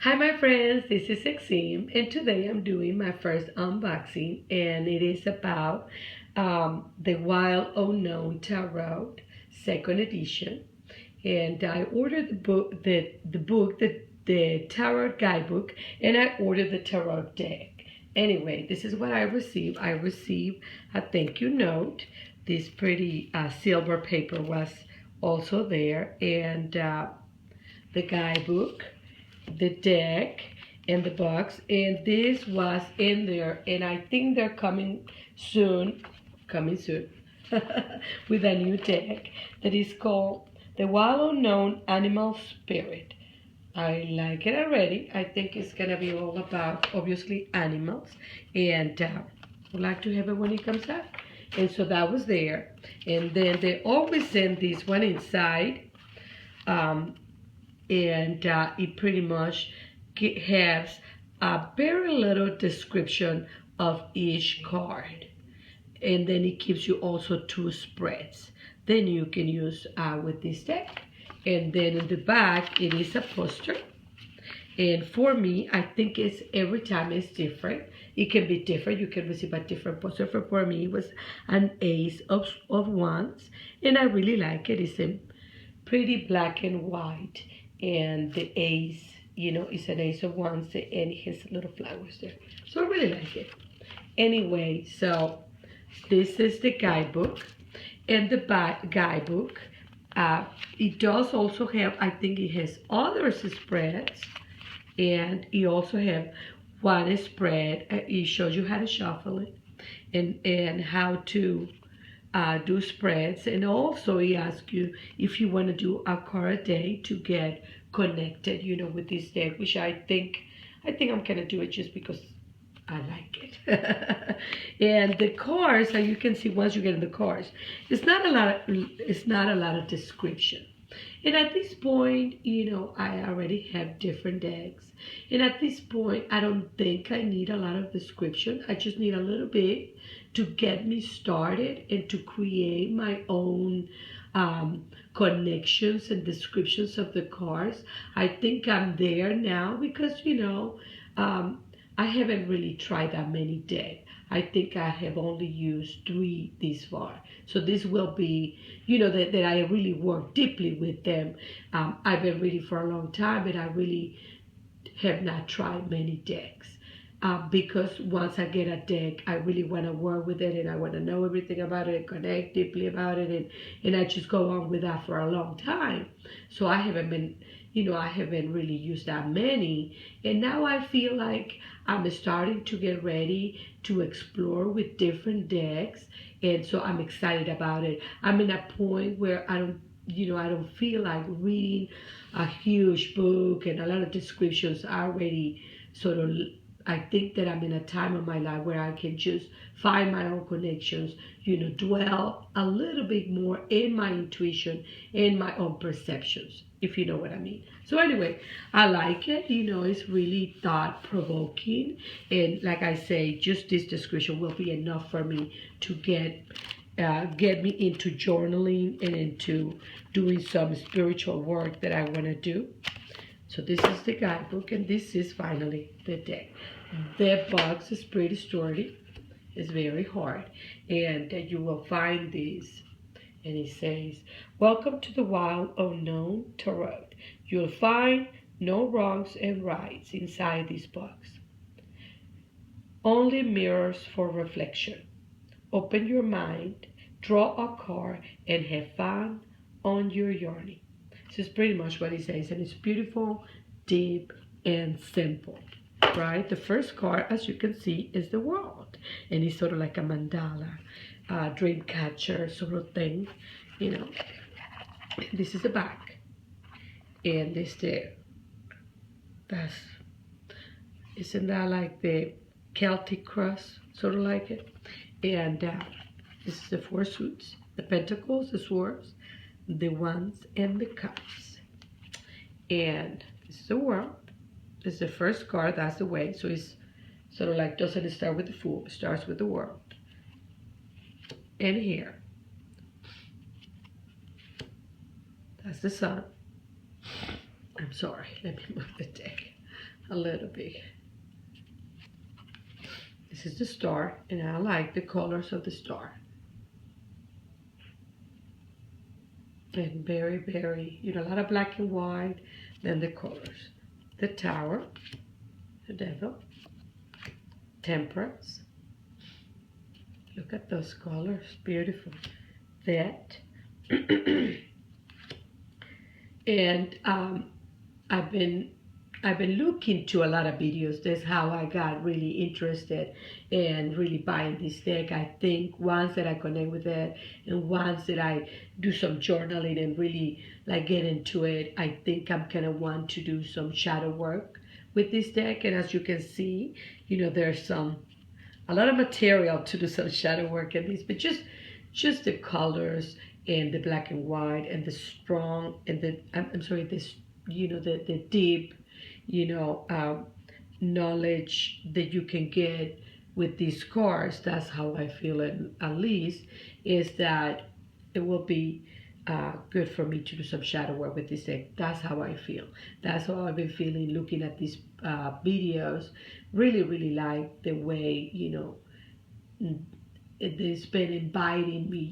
Hi my friends, this is Ixim and today I'm doing my first unboxing and it is about the Wild Unknown Tarot second edition. And I ordered the tarot guidebook, and I ordered the tarot deck. Anyway, this is what I received. I received a thank you note. This pretty silver paper was also there, and the guidebook, the deck, and the box, and this was in there, and I think they're coming soon with a new deck that is called the Wild Unknown Animal Spirit. I like it already. I think it's gonna be all about obviously animals, and would like to have it when it comes out. And so that was there, and then they always send this one inside. Um, and it pretty much has a very little description of each card, and then it gives you also two spreads then you can use with this deck. And then in the back it is a poster, and for me I think it's every time it's different. It can be different, you can receive a different poster. For me it was an ace of wands, and I really like it. It's a pretty black and white, and the ace, is an ace of wands, and it has little flowers there. So I really like it. Anyway, so this is the guidebook, and the guidebook, it does also have, I think it has other spreads, and you also have one spread. It shows you how to shuffle it, and how to do spreads, and also he asks you if you want to do a card a day to get connected, with this deck, which I think I'm gonna do it just because I like it. And the cards, as you can see, once you get in the cards, it's not a lot of description. And at this point, I already have different decks. And at this point, I don't think I need a lot of description. I just need a little bit to get me started and to create my own connections and descriptions of the cards. I think I'm there now because, I haven't really tried that many decks. I think I have only used 3 this far. So this will be, that I really work deeply with them. I've been reading for a long time, but I really have not tried many decks. Because once I get a deck, I really want to work with it, and I want to know everything about it and connect deeply about it, and I just go on with that for a long time. So I haven't been, I haven't really used that many, and now I feel like I'm starting to get ready to explore with different decks, and so I'm excited about it. I'm in a point where I don't feel like reading a huge book and a lot of descriptions are already sort of. I think that I'm in a time of my life where I can just find my own connections, dwell a little bit more in my intuition, in my own perceptions, if you know what I mean. So anyway, I like it. It's really thought provoking. And like I say, just this description will be enough for me to get me into journaling and into doing some spiritual work that I want to do. So this is the guidebook, and this is finally the deck. The box is pretty sturdy. It's very hard, and you will find this. And it says, "Welcome to the Wild Unknown Tarot. You'll find no wrongs and rights inside this box. Only mirrors for reflection. Open your mind, draw a card, and have fun on your journey." This is pretty much what it says, and it's beautiful, deep, and simple, right? The first card, as you can see, is the world, and it's sort of like a mandala, dream catcher sort of thing, This is the back, and this there. Isn't that like the Celtic cross, sort of like it? And this is the 4 suits, the pentacles, the swords, the wands, and the cups. And this is the world. This is the first card, that's the way. So it's sort of like, doesn't start with the Fool, it starts with the world. And here, that's the sun. I'm sorry, let me move the deck. a little bit. This is the star, and I like the colors of the star. And very, very, a lot of black and white, then the colors. The Tower, the Devil, Temperance. Look at those colors, beautiful. That. And I've been looking to a lot of videos. That's how I got really interested in really buying this deck. I think once that I connect with it and once that I do some journaling and really like get into it, I think I'm gonna want to do some shadow work with this deck. And as you can see, there's a lot of material to do some shadow work in this, but just the colors and the black and white and the strong and I'm sorry, this the deep knowledge that you can get with these cards. That's how I feel it, at least, is that it will be good for me to do some shadow work with this deck. That's how I feel. That's how I've been feeling looking at these videos. Really, really like the way, it's been inviting me,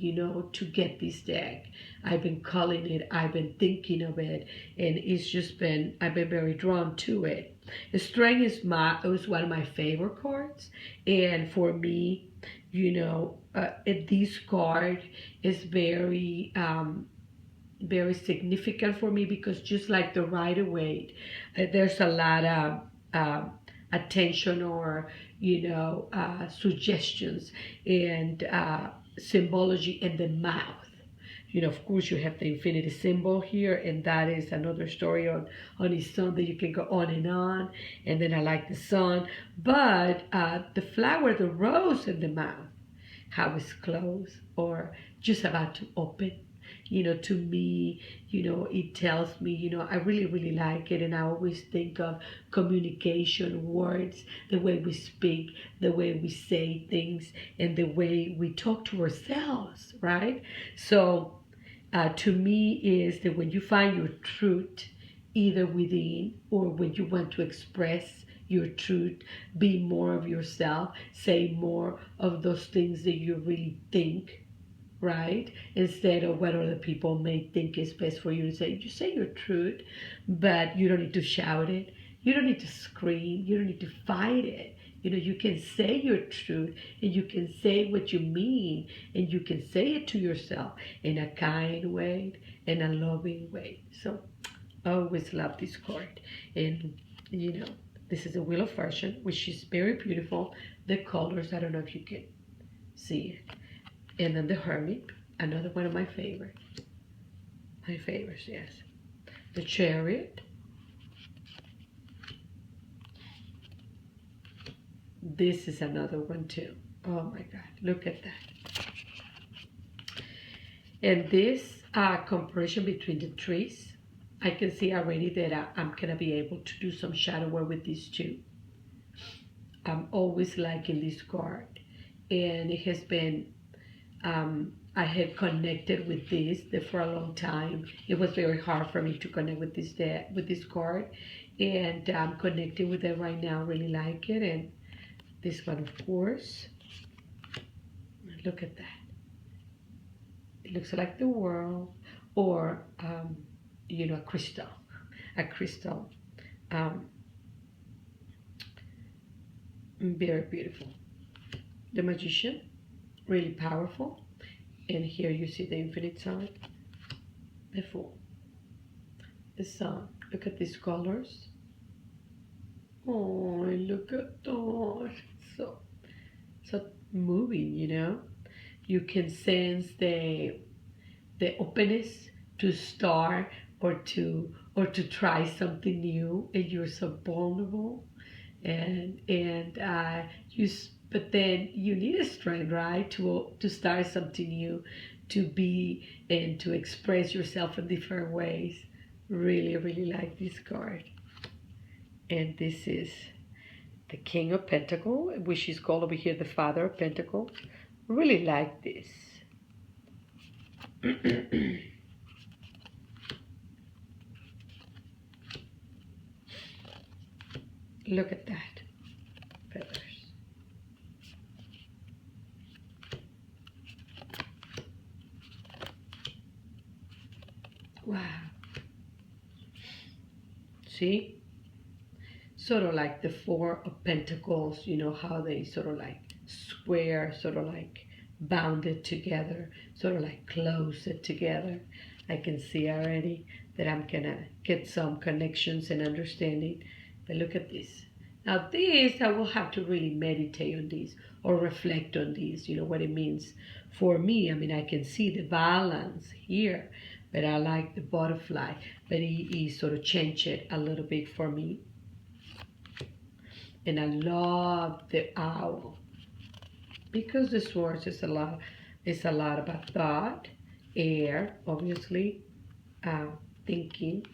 to get this deck. I've been calling it, I've been thinking of it, and I've been very drawn to it. The Strength is one of my favorite cards, and for me, this card is very, very significant for me because just like the Rider-Waite, there's a lot of attention or suggestions and symbology in the mouth. Of course, you have the infinity symbol here, and that is another story on his sun that you can go on. And then I like the sun, but the flower, the rose in the mouth, how it's closed or just about to open. To me, it tells me, I really, really like it. And I always think of communication, words, the way we speak, the way we say things, and the way we talk to ourselves, right? So to me is that when you find your truth, either within or when you want to express your truth, be more of yourself, say more of those things that you really think, right? Instead of what other people may think is best for you to say. You say your truth, but you don't need to shout it. You don't need to scream. You don't need to fight it. You can say your truth and you can say what you mean and you can say it to yourself in a kind way, in a loving way. So I always love this card. And, this is a Wheel of Fortune, which is very beautiful. The colors, I don't know if you can see it. And then the Hermit, another one of my favorites. My favorites, yes. The Chariot. This is another one too. Oh my God, look at that. And this comparison between the trees, I can see already that I'm going to be able to do some shadow work with these two. I'm always liking this card. And it has been I had connected with this for a long time. It was very hard for me to connect with this card, and I'm connecting with it right now. Really like it, and this one, of course. Look at that. It looks like the world, or a crystal, very beautiful. The Magician. Really powerful. And here you see the infinite sign, the Fool, the Sun. Look at these colors. Oh, look at that. So moving, You can sense the openness to start or to try something new, and you're so vulnerable, and but then you need a strength, right, to start something new, to be and to express yourself in different ways. Really, really like this card. And this is the King of Pentacles, which is called over here the Father of Pentacles. Really like this. Look at that. Feathers. Wow. See? Sort of like the Four of Pentacles, you know how they sort of like square, sort of like bounded together, sort of like close it together. I can see already that I'm gonna get some connections and understanding. But look at this. Now this, I will have to really meditate on this or reflect on this, you know, what it means for me. I mean, I can see the balance here, but I like the butterfly, but he sort of changed it a little bit for me. And I love the owl because the swords is a lot about thought, air, obviously, thinking.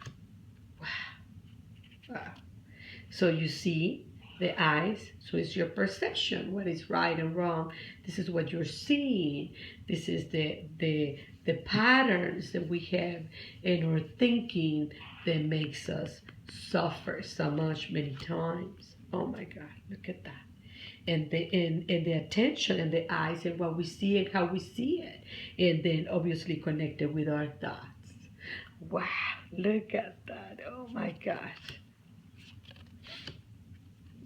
Wow, wow. So you see the eyes. So it's your perception. What is right and wrong? This is what you're seeing. This is the patterns that we have in our thinking that makes us suffer so much many times. Oh my God, look at that. And the attention and the eyes and what we see and how we see it. And then obviously connected with our thoughts. Wow, look at that. Oh my gosh.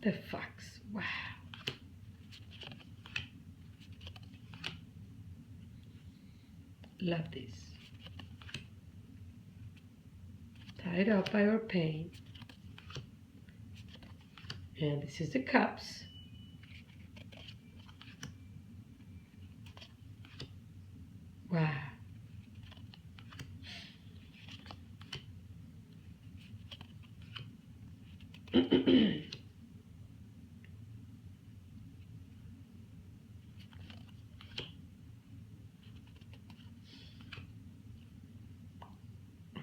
The fox. Wow. Love this. Tied up by our pain. And this is the cups. Wow.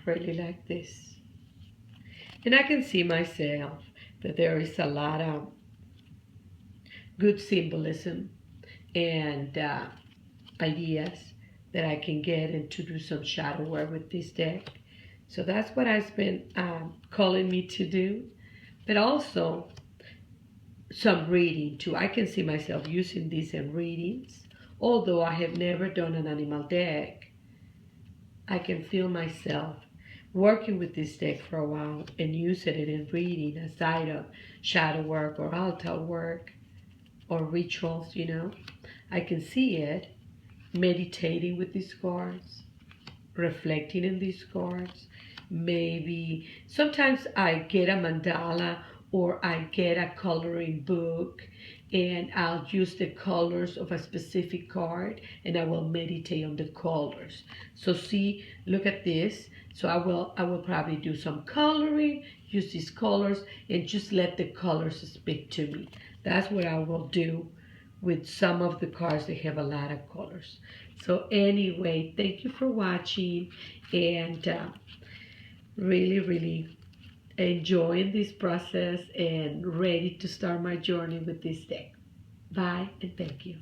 Really like this. And I can see myself that there is a lot of good symbolism and ideas that I can get and to do some shadow work with this deck. So that's what I've been calling me to do. But also some reading too. I can see myself using these in readings. Although I have never done an animal deck, I can feel myself working with this deck for a while and using it in reading aside of shadow work or altar work or rituals, you know. I can see it meditating with these cards, reflecting in these cards. Maybe sometimes I get a mandala or I get a coloring book and I'll use the colors of a specific card and I will meditate on the colors. So see, look at this. So I will probably do some coloring, use these colors and just let the colors speak to me. That's what I will do with some of the cards that have a lot of colors. So anyway, thank you for watching and really enjoying this process and ready to start my journey with this deck. Bye and thank you.